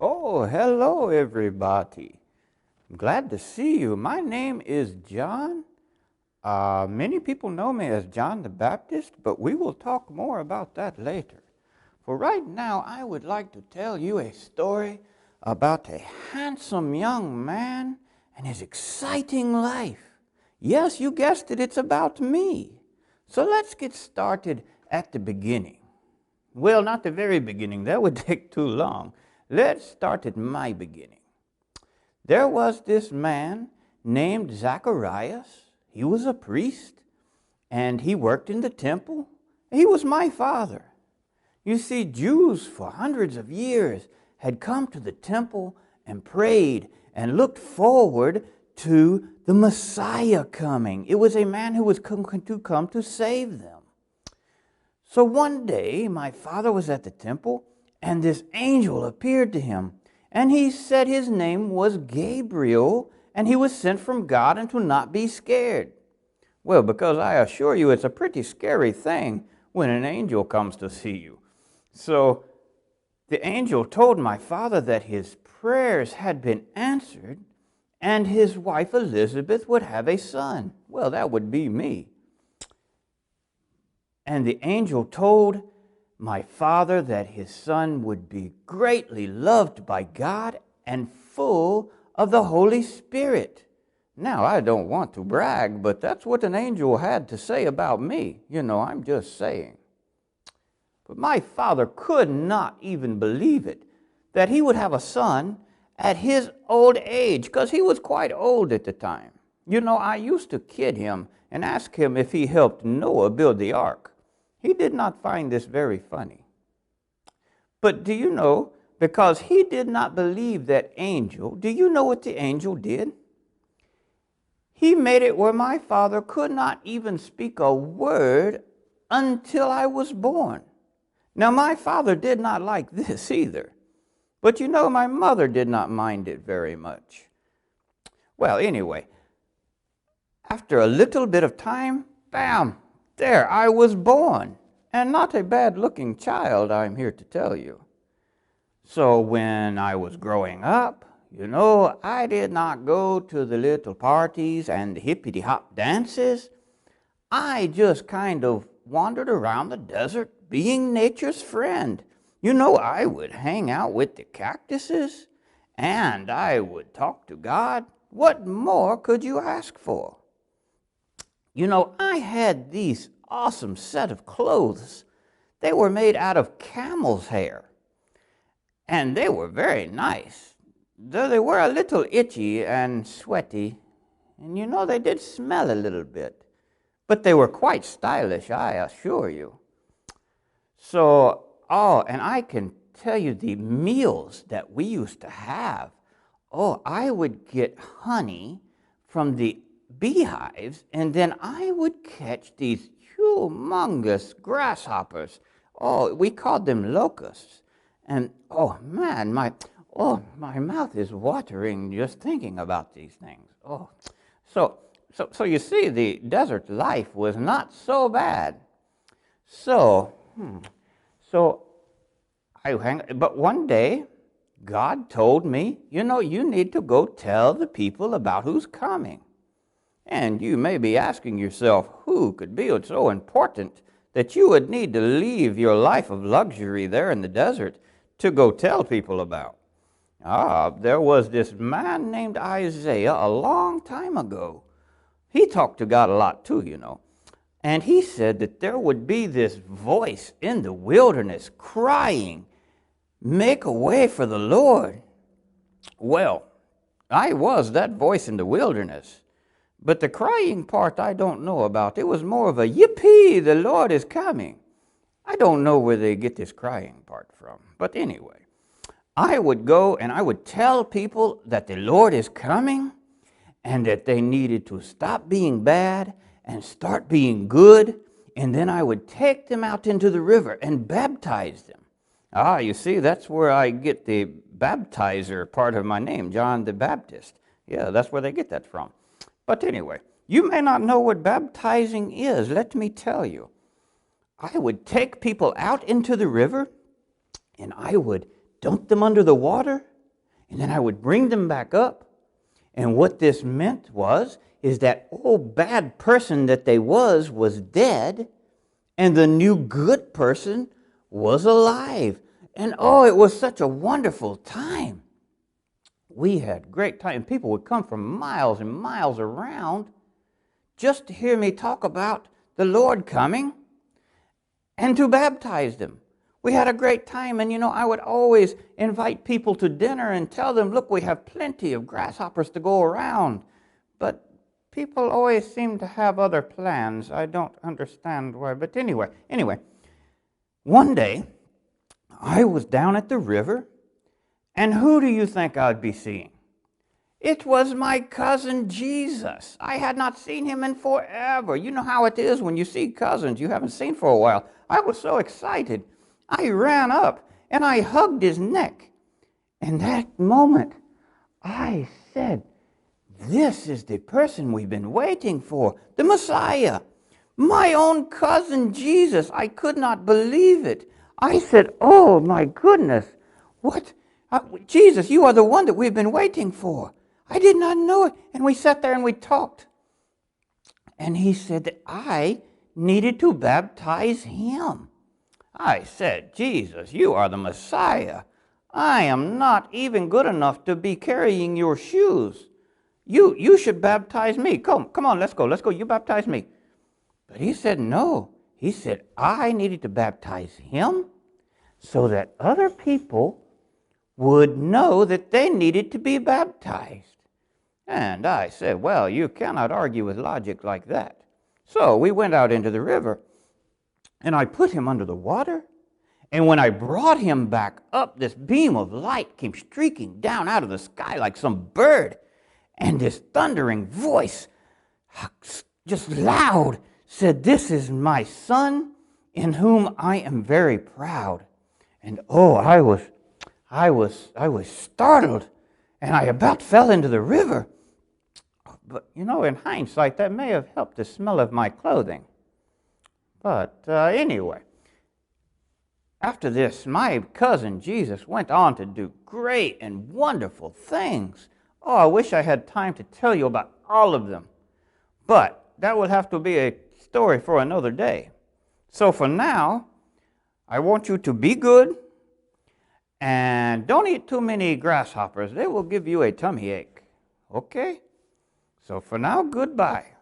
Oh, hello, everybody. I'm glad to see you. My name is John. Many people know me as John the Baptist, but we will talk more about that later. For right now, I would like to tell you a story about a handsome young man and his exciting life. Yes, you guessed it, it's about me. So let's get started at the beginning. Well, not the very beginning, that would take too long. Let's start at my beginning. There was this man named Zacharias. He was a priest, and he worked in the temple. He was my father. You see, Jews for hundreds of years had come to the temple and prayed and looked forward to the Messiah coming. It was a man who was to come to save them. So one day, my father was at the temple, and this angel appeared to him. And he said his name was Gabriel, and he was sent from God and to not be scared. Well, because I assure you, it's a pretty scary thing when an angel comes to see you. So the angel told my father that his prayers had been answered, and his wife Elizabeth would have a son. Well, that would be me. And the angel told my father that his son would be greatly loved by God and full of the Holy Spirit. Now, I don't want to brag, but that's what an angel had to say about me. I'm just saying. But my father could not even believe it, that he would have a son at his old age, because he was quite old at the time. I used to kid him and ask him if he helped Noah build the ark. He did not find this very funny. But do you know, because he did not believe that angel, do you know what the angel did? He made it where my father could not even speak a word until I was born. Now, my father did not like this either. But my mother did not mind it very much. Well, anyway, after a little bit of time, bam! There I was born, and not a bad-looking child, I'm here to tell you. So when I was growing up, I did not go to the little parties and the hippity-hop dances. I just kind of wandered around the desert being nature's friend. I would hang out with the cactuses, and I would talk to God. What more could you ask for? I had these awesome set of clothes. They were made out of camel's hair, and they were very nice, though they were a little itchy and sweaty, and they did smell a little bit, but they were quite stylish, I assure you. So, and I can tell you the meals that we used to have. I would get honey from the beehives, and then I would catch these humongous grasshoppers. We called them locusts. And man, my mouth is watering just thinking about these things. So you see, the desert life was not so bad. But one day, God told me, you need to go tell the people about who's coming. And you may be asking yourself, who could be so important that you would need to leave your life of luxury there in the desert to go tell people about? There was this man named Isaiah a long time ago. He talked to God a lot too, And he said that there would be this voice in the wilderness crying, "Make a way for the Lord." Well, I was that voice in the wilderness. But the crying part I don't know about. It was more of a, "Yippee, the Lord is coming." I don't know where they get this crying part from. But anyway, I would go and I would tell people that the Lord is coming and that they needed to stop being bad and start being good. And then I would take them out into the river and baptize them. You see, that's where I get the baptizer part of my name, John the Baptist. Yeah, that's where they get that from. But anyway, you may not know what baptizing is. Let me tell you. I would take people out into the river, and I would dump them under the water, and then I would bring them back up. And what this meant is that old bad person that they was dead, and the new good person was alive. And oh, it was such a wonderful time. We had great time. People would come from miles and miles around just to hear me talk about the Lord coming and to baptize them. We had a great time, and I would always invite people to dinner and tell them, look, we have plenty of grasshoppers to go around. But people always seem to have other plans. I don't understand why, but anyway, one day I was down at the river, and who do you think I'd be seeing? It was my cousin Jesus. I had not seen him in forever. You know how it is when you see cousins you haven't seen for a while. I was so excited. I ran up and I hugged his neck. And that moment, I said, this is the person we've been waiting for, the Messiah. My own cousin Jesus. I could not believe it. I said, oh my goodness, what? Jesus, you are the one that we've been waiting for. I did not know it. And we sat there and we talked. And he said that I needed to baptize him. I said, Jesus, you are the Messiah. I am not even good enough to be carrying your shoes. You should baptize me. Come on, let's go. You baptize me. But he said, no. He said, I needed to baptize him so that other people would know that they needed to be baptized. And I said, well, you cannot argue with logic like that. So we went out into the river, and I put him under the water. And when I brought him back up, this beam of light came streaking down out of the sky like some bird. And this thundering voice, just loud, said, this is my son in whom I am very proud. And oh, I was startled, and I about fell into the river. But, in hindsight, that may have helped the smell of my clothing. But anyway, after this, my cousin Jesus went on to do great and wonderful things. Oh, I wish I had time to tell you about all of them. But that would have to be a story for another day. So for now, I want you to be good. And don't eat too many grasshoppers. They will give you a tummy ache. Okay? So for now, goodbye.